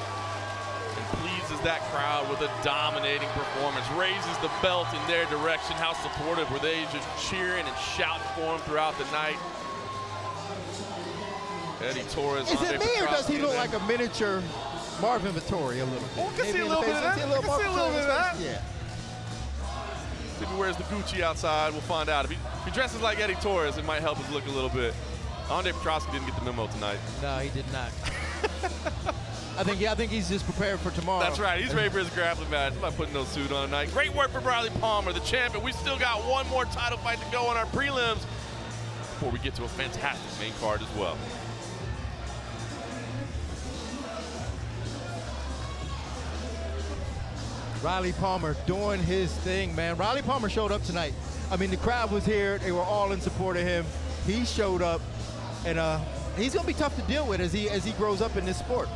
and pleases that crowd with a dominating performance. Raises the belt in their direction. How supportive were they, just cheering and shouting for him throughout the night. Eddie Torres. Is it me or does he look like a miniature Marvin Vittori a little bit? Well, I can see a little bit of that. I can see a little bit of that. Yeah. If he wears the Gucci outside, we'll find out. If he dresses like Eddie Torres, it might help his look a little bit. Ndregjoni Petrosky didn't get the memo tonight. No, he did not. I think he's just prepared for tomorrow. That's right. He's ready for his grappling match by putting those suit on tonight. Great work for Riley Palmer, the champion. We still got one more title fight to go on our prelims before we get to a fantastic main card as well. Riley Palmer doing his thing, man. Riley Palmer showed up tonight. I mean, the crowd was here. They were all in support of him. He showed up, and he's going to be tough to deal with as he grows up in this sport.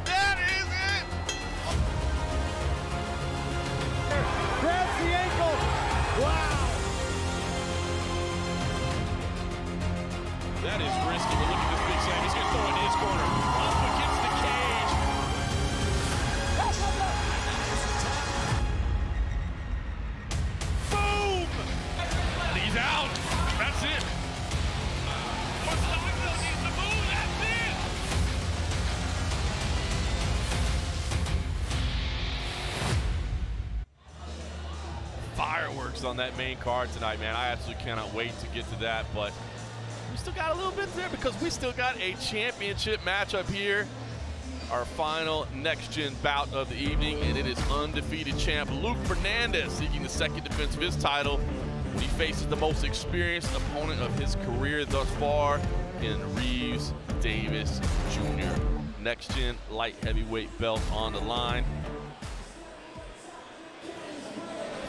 That is it! Grabs the ankle. Wow. That is risky, but look at this big Sam. He's going to throw it in his corner. Up against the cage. Boom! And he's out. That's it. Needs to move. That's it. Fireworks on that main card tonight, man. I absolutely cannot wait to get to that, but we still got a little bit there because we still got a championship matchup here. our final next-gen bout of the evening, and it is undefeated champ Luke Fernandez seeking the second defense of his title when he faces the most experienced opponent of his career thus far in Reeves Davis Jr. Next-gen light heavyweight belt on the line.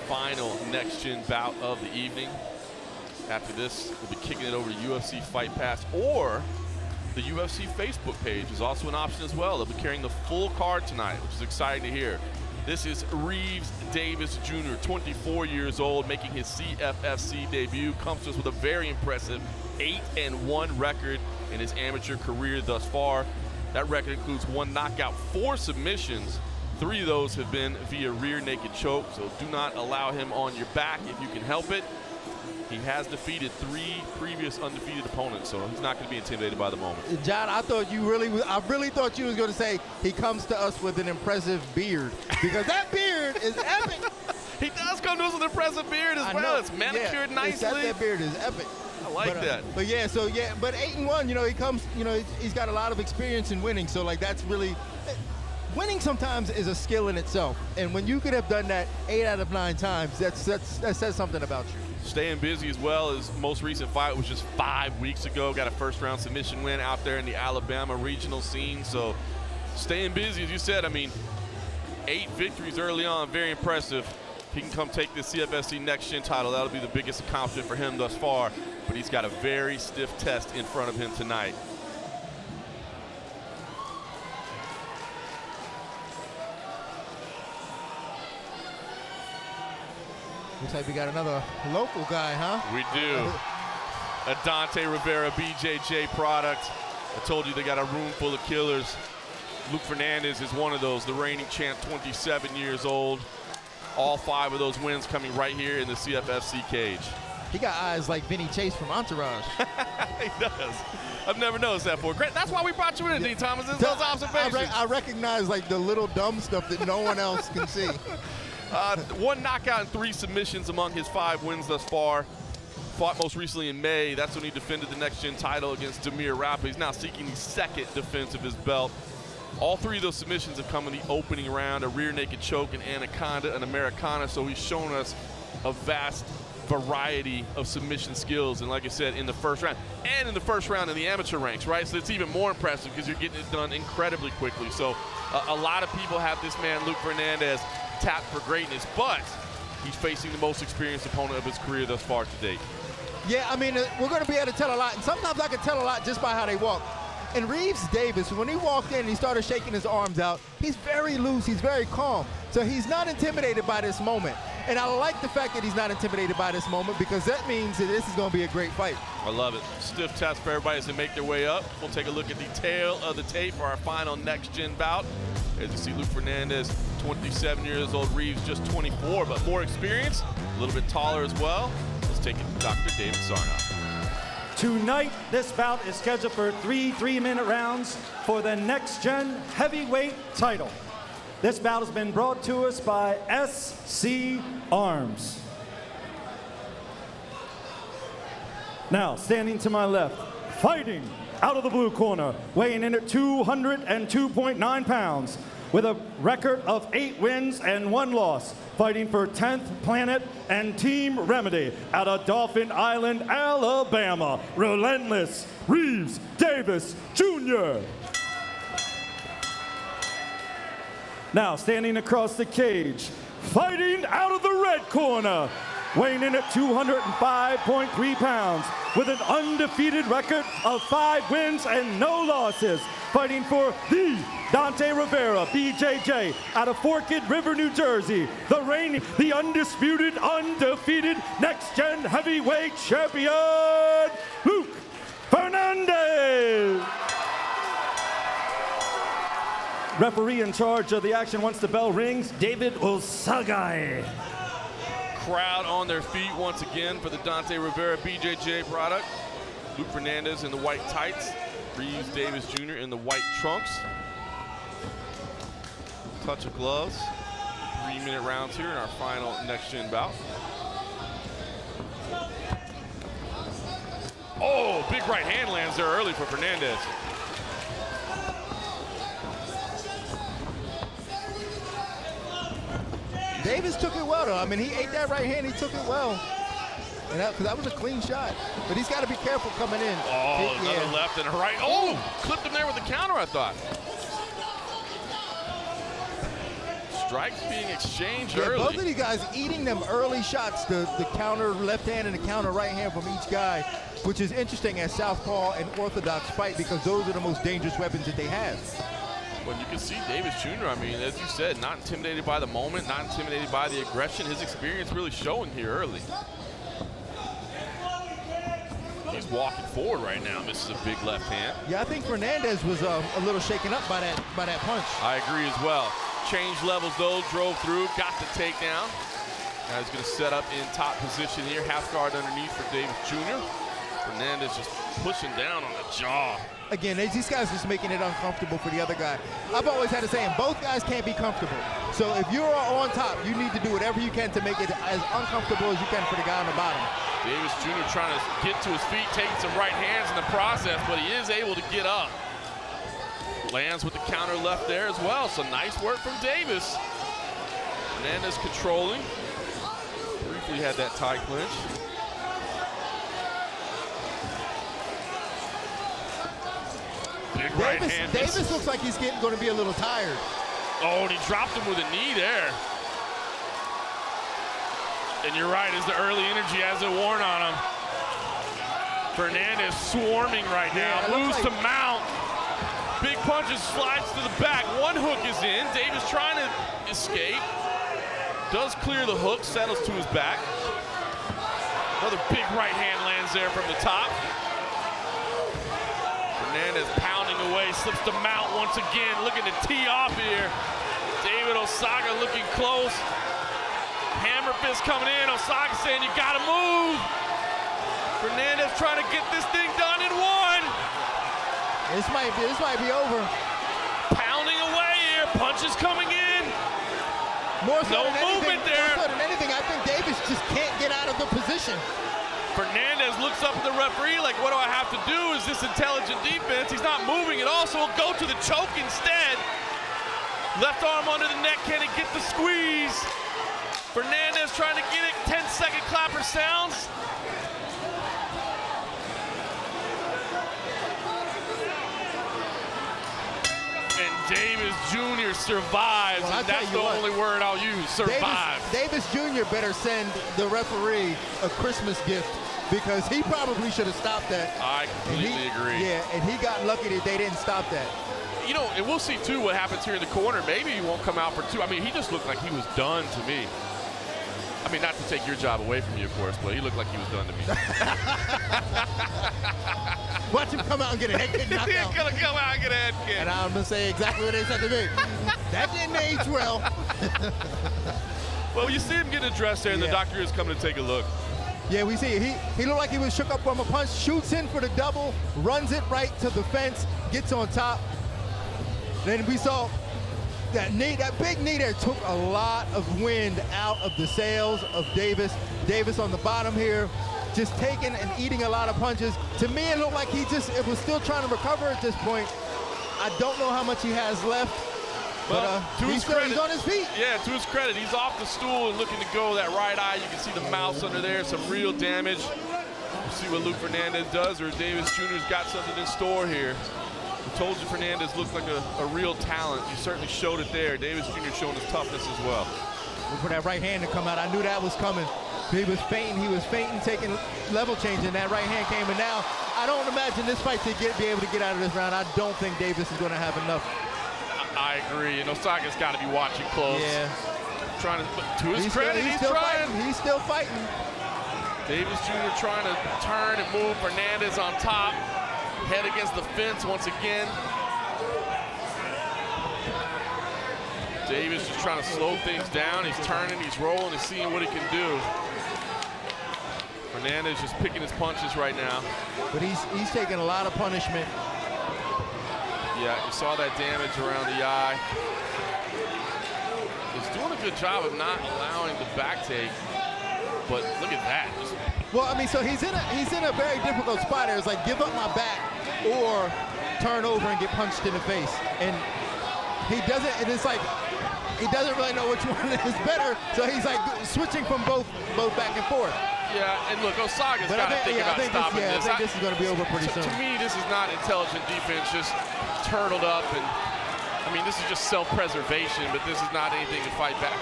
Final next-gen bout of the evening. After this, we'll be kicking it over to UFC Fight Pass, or the UFC Facebook page is also an option as well. They'll be carrying the full card tonight, which is exciting to hear. This is Reeves Davis Jr., 24 years old, making his CFFC debut. Comes to us with a very impressive 8-1 record in his amateur career thus far. That record includes 1 knockout, 4 submissions. 3 of those have been via rear naked choke, so do not allow him on your back if you can help it. He has defeated 3 previous undefeated opponents, so he's not going to be intimidated by the moment. John, I really thought you was going to say he comes to us with an impressive beard, because that beard is epic. He does come to us with an impressive beard as well. It's manicured nicely. That beard is epic. I like that. But yeah, but 8-1, you know, he comes, you know, he's got a lot of experience in winning, so like that's really, winning sometimes is a skill in itself, and when you could have done that 8 out of 9 times, that says something about you. Staying busy as well. His most recent fight was just 5 weeks ago. Got a first-round submission win out there in the Alabama regional scene. So staying busy, as you said. I mean, 8 victories early on, very impressive. If he can come take this CFFC next-gen title, that'll be the biggest accomplishment for him thus far. But he's got a very stiff test in front of him tonight. Looks like we got another local guy, huh? We do. A Dante Rivera BJJ product. I told you they got a room full of killers. Luke Fernandez is one of those, the reigning champ, 27 years old. All 5 of those wins coming right here in the CFFC cage. He got eyes like Vinny Chase from Entourage. He does. I've never noticed that before. Great. That's why we brought you in, D. Thomas. Those observations. I recognize like the little dumb stuff that no one else can see. 1 knockout and 3 submissions among his 5 wins thus far. Fought most recently in May. That's when he defended the next-gen title against Damir Rapa. He's now seeking the 2nd defense of his belt. All 3 of those submissions have come in the opening round, a rear naked choke, an anaconda, an Americana. So he's shown us a vast variety of submission skills. And like I said, in the first round, and in the first round in the amateur ranks, right? So it's even more impressive because you're getting it done incredibly quickly. So a lot of people have this man, Luke Fernandez, tapped for greatness, but he's facing the most experienced opponent of his career thus far to date. Yeah, I mean, we're going to be able to tell a lot, and sometimes I can tell a lot just by how they walk. And Reeves Davis, when he walked in and he started shaking his arms out, he's very loose, he's very calm. So he's not intimidated by this moment. And I like the fact that he's not intimidated by this moment, because that means that this is going to be a great fight. I love it. Stiff test for everybody as they make their way up. We'll take a look at the tail of the tape for our final next-gen bout. As you see, Luke Fernandez, 27 years old, Reeves just 24, but more experience, a little bit taller as well. Let's take it to Dr. David Sarnoff. Tonight, this bout is scheduled for 3 3-minute rounds for the next-gen heavyweight title. This bout has been brought to us by SC Arms. Now, standing to my left, fighting out of the blue corner, weighing in at 202.9 pounds, with a record of 8 wins and 1 loss, fighting for 10th Planet and Team Remedy out of Dauphin Island, Alabama, Relentless Reeves Davis Jr. Now, standing across the cage, fighting out of the red corner, weighing in at 205.3 pounds, with an undefeated record of 5 wins and no losses, fighting for the Dante Rivera, BJJ, out of Forked River, New Jersey, the reigning, the undisputed, undefeated next-gen heavyweight champion, Luke Fernandez. Referee in charge of the action once the bell rings, David Osagai. Crowd on their feet once again for the Dante Rivera BJJ product. Luke Fernandez in the white tights, Reeves Davis Jr. in the white trunks. Touch of gloves. 3-minute rounds here in our final next-gen bout. Oh, big right hand lands there early for Fernandez. Davis took it well, though. I mean, he ate that right hand. He took it well. And that was a clean shot. But he's got to be careful coming in. Oh, another left and a right. Oh, clipped him there with the counter, I thought. Strikes being exchanged early. Both of these guys eating them early shots, the counter left hand and the counter right hand from each guy, which is interesting as southpaw and orthodox fight because those are the most dangerous weapons that they have. But you can see Davis Jr., I mean, as you said, not intimidated by the moment, not intimidated by the aggression. His experience really showing here early. He's walking forward right now. Misses a big left hand. Yeah, I think Fernandez was a little shaken up by that punch. I agree as well. Changed levels though, drove through, got the takedown. Now he's going to set up in top position here. Half guard underneath for Davis Jr. Fernandez just pushing down on the jaw. Again, these guys just making it uncomfortable for the other guy. I've always had a saying, both guys can't be comfortable. So if you're on top, you need to do whatever you can to make it as uncomfortable as you can for the guy on the bottom. Davis Jr. trying to get to his feet, taking some right hands in the process, but he is able to get up. Lands with the counter left there as well, so nice work from Davis. Fernandez controlling. Briefly had that tie clinch. Big right hand. Davis looks like he's going to be a little tired. Oh, and he dropped him with a knee there. And you're right, as the early energy has it worn on him. Fernandez swarming right now, moves to mount. Big punches, slides to the back. One hook is in. Davis trying to escape. Does clear the hook, settles to his back. Another big right hand lands there from the top. Fernandez pounding away, slips to mount once again, looking to tee off here. David Osaga looking close. Hammer fist coming in. Osaga saying, you gotta move. Fernandez trying to get this thing done in one. This might be over. Pounding away here, punches coming in. More so no movement there. More so than anything, I think Davis just can't get out of the position. Fernandez looks up at the referee like, what do I have to do? Is this intelligent defense? He's not moving at all, so he'll go to the choke instead. Left arm under the neck, can he get the squeeze? Fernandez trying to get it, 10-second clapper sounds. And Davis Jr. survives, and that's the only word I'll use, survive. Davis Jr. better send the referee a Christmas gift because he probably should have stopped that. I completely agree. Yeah, and he got lucky that they didn't stop that. You know, and we'll see, too, what happens here in the corner. Maybe he won't come out for two. I mean, he just looked like he was done to me. I mean, not to take your job away from you, of course, but he looked like he was done to me. Watch him come out and get a head kick knocked out. He's going to come out and get a head kick. And I'm going to say exactly what they said to me. That didn't age well. Well, you see him getting addressed there, and the doctor is coming to take a look. Yeah, we see it. He looked like he was shook up from a punch, shoots in for the double, runs it right to the fence, gets on top. Then we saw that knee, that big knee there took a lot of wind out of the sails of Davis. Davis on the bottom here, just taking and eating a lot of punches. To me, it looked like it was still trying to recover at this point. I don't know how much he has left, but he's on his feet. Yeah, to his credit, he's off the stool and looking to go that right eye. You can see the mouse under there, some real damage. We'll see what Luke Fernandez does, or Davis Jr.'s got something in store here. I told you Fernandez looked like a real talent. You certainly showed it there. Davis Jr. showing his toughness as well. Look for that right hand to come out. I knew that was coming. He was fainting, taking level change, and that right hand came. And now, I don't imagine this fight to be able to get out of this round. I don't think Davis is going to have enough. I agree, and Osaga's got to be watching close. Yeah. Trying to his credit, he's still trying. Fighting. He's still fighting. Davis Jr. trying to turn and move. Fernandez on top. Head against the fence once again. Davis just trying to slow things down. He's turning, he's rolling, he's seeing what he can do. Fernandez just picking his punches right now. But he's taking a lot of punishment. Yeah, you saw that damage around the eye. He's doing a good job of not allowing the back take, but look at that. Well, I mean, so he's in a very difficult spot here. It's like, give up my back or turn over and get punched in the face. And he doesn't, and it's like, he doesn't really know which one is better, so he's like switching from both back and forth. Yeah, and look, Osaga's got to think about stopping this. I think this is going to be over pretty soon. To me, this is not intelligent defense, just turtled up. And I mean, this is just self-preservation, but this is not anything to fight back.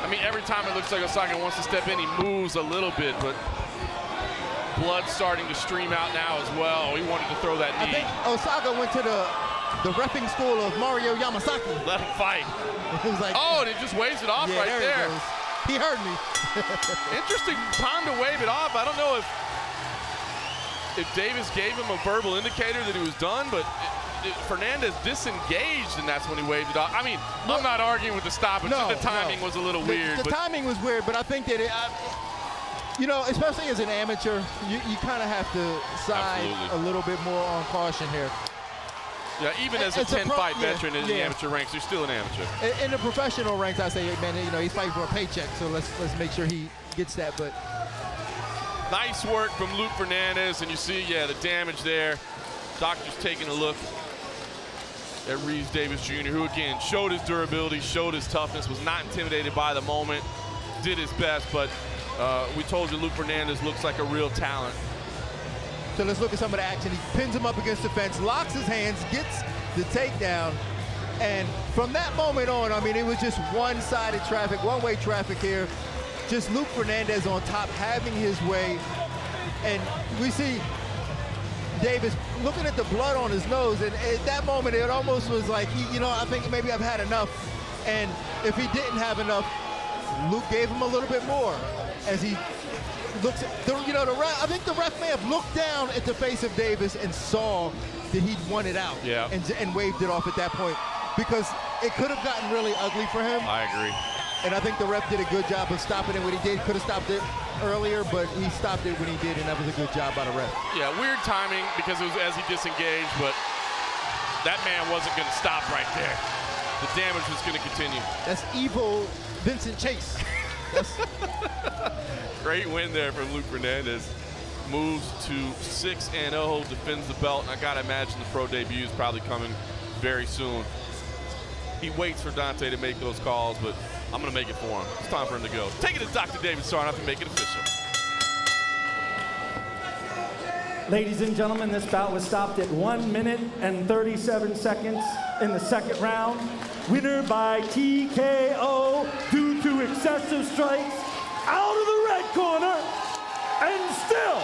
I mean, every time it looks like Osaga wants to step in, he moves a little bit, but blood's starting to stream out now as well. He wanted to throw that knee. I think Osaga went to the reffing school of Mario Yamasaki. Let him fight. He was like, oh, and he just waves it off right there. He heard me. Interesting time to wave it off. I don't know if Davis gave him a verbal indicator that he was done, but Fernandez disengaged, and that's when he waved it off. I mean, I'm not arguing with the stoppage. No, the timing was a little weird. The timing was weird, but I think that you know, especially as an amateur, you kind of have to side a little bit more on caution here. Yeah, even as a 10-fight veteran in the amateur ranks, you're still an amateur. In the professional ranks, I say, man, you know, he's fighting for a paycheck, so let's make sure he gets that. But nice work from Luke Fernandez, and you see, yeah, the damage there. Doctor's taking a look at Reeves Davis Jr., who again showed his durability, showed his toughness, was not intimidated by the moment, did his best, but we told you Luke Fernandez looks like a real talent. So let's look at some of the action. He pins him up against the fence, locks his hands, gets the takedown, and from that moment on, I mean, it was just one-sided traffic, one-way traffic here. Just Luke Fernandez on top, having his way, and we see Davis looking at the blood on his nose, and at that moment, it almost was like, you know, I think maybe I've had enough, and if he didn't have enough, Luke gave him a little bit more as he looks at, you know, the ref, I think the ref may have looked down at the face of Davis and saw that he'd won it out, and waved it off at that point, because it could have gotten really ugly for him. I agree. And I think the ref did a good job of stopping it when he did. Could have stopped it earlier, but he stopped it when he did, and that was a good job by the ref. Yeah, weird timing because it was as he disengaged, but that man wasn't going to stop right there. The damage was going to continue. That's evil Vincent Chase. Great win there from Luke Fernandez. Moves to 6-0, defends the belt, and I gotta imagine the pro debut is probably coming very soon. He waits for Dante to make those calls, but I'm gonna make it for him. It's time for him to go. Take it to Dr. David Sarnoff and make it official. Ladies and gentlemen, this bout was stopped at 1 minute and 37 seconds in the second round. Winner by TKO due to excessive strikes out of the red corner, and still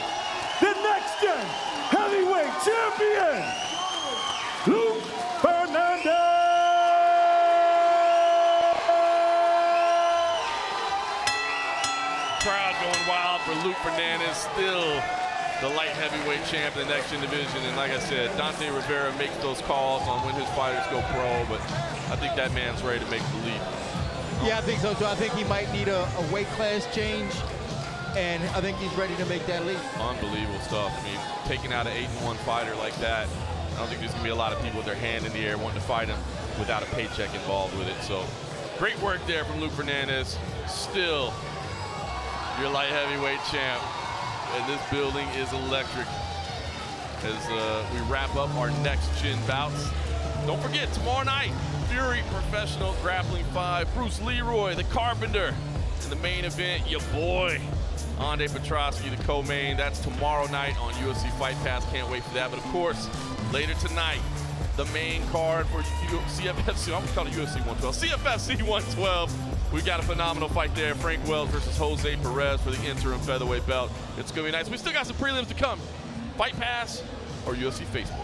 the NEXTGEN heavyweight champion, Luke Fernandez. Crowd going wild for Luke Fernandez, still the light heavyweight champ in the NEXTGEN division. And like I said, Dante Rivera makes those calls on when his fighters go pro, but I think that man's ready to make the leap. Yeah, I think so too. I think he might need a weight class change, and I think he's ready to make that leap. Unbelievable stuff. I mean, taking out an 8-1 fighter like that, I don't think there's gonna be a lot of people with their hand in the air wanting to fight him without a paycheck involved with it. So great work there from Luke Fernandez. Still your light heavyweight champ. And this building is electric as we wrap up our NEXTGEN bouts. Don't forget, tomorrow night, Fury Professional Grappling 5, Bruce Leroy, the Carpenter. In the main event, your boy, Andre Petrosky, the co-main. That's tomorrow night on UFC Fight Pass. Can't wait for that. But of course, later tonight, the main card for CFFC, I'm gonna call it UFC 112, CFFC 112. We've got a phenomenal fight there. Frank Wells versus Jose Perez for the interim featherweight belt. It's gonna be nice. We still got some prelims to come. Fight Pass or UFC Facebook.